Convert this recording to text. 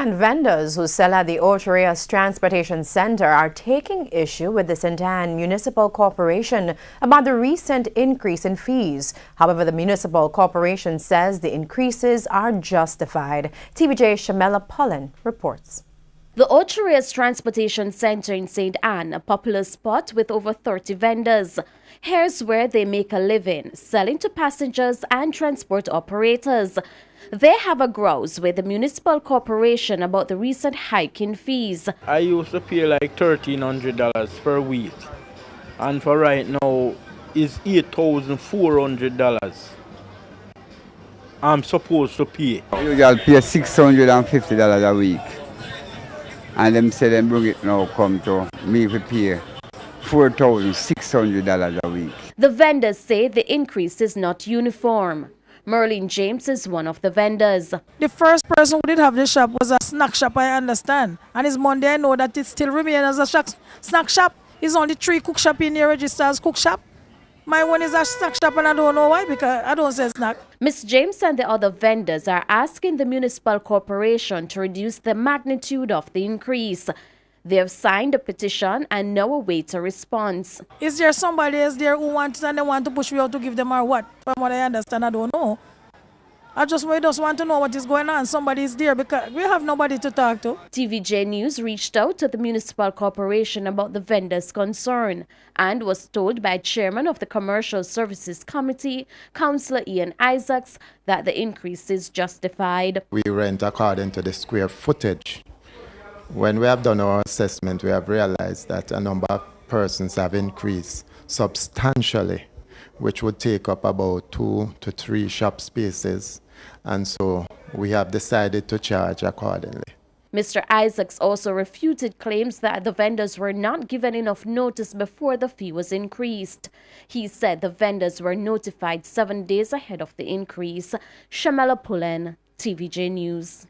and vendors who sell at the Ocho Rios Transportation Center are taking issue with the St. Anne Municipal Corporation about the recent increase in fees. However, the municipal corporation says the increases are justified. TVJ Shamela Pullen reports. The Ocho Rios Transportation Center in St. Anne, a popular spot with over 30 vendors. Here's where they make a living, selling to passengers and transport operators. They have a grouse with the municipal corporation about the recent hike in fees. I used to pay like $1,300 per week, and for right now it's $8,400 I'm supposed to pay. Usually pay $650 a week. And them say them bring it now come to me to pay $4,600 a week. The vendors say the increase is not uniform. Merlin James is one of the vendors. The first person who did have the shop was a snack shop, I understand. And it's Monday, I know that it still remains as a snack shop. It's only 3 cook shop in here registered as cook shop. My one is a snack shop and I don't know why, because I don't sell snack. Ms. James and the other vendors are asking the municipal corporation to reduce the magnitude of the increase. They have signed a petition and now await a response. Is there somebody else there who wants and they want to push me out to give them or what? From what I understand, I don't know. We just want to know what is going on. Somebody is there because we have nobody to talk to. TVJ News reached out to the municipal corporation about the vendors' concern and was told by Chairman of the Commercial Services Committee, Councillor Ian Isaacs, that the increase is justified. We rent according to the square footage. When we have done our assessment, we have realized that a number of persons have increased substantially, which would take up about 2 to 3 shop spaces. And so we have decided to charge accordingly. Mr. Isaacs also refuted claims that the vendors were not given enough notice before the fee was increased. He said the vendors were notified 7 days ahead of the increase. Shamela Pullen, TVJ News.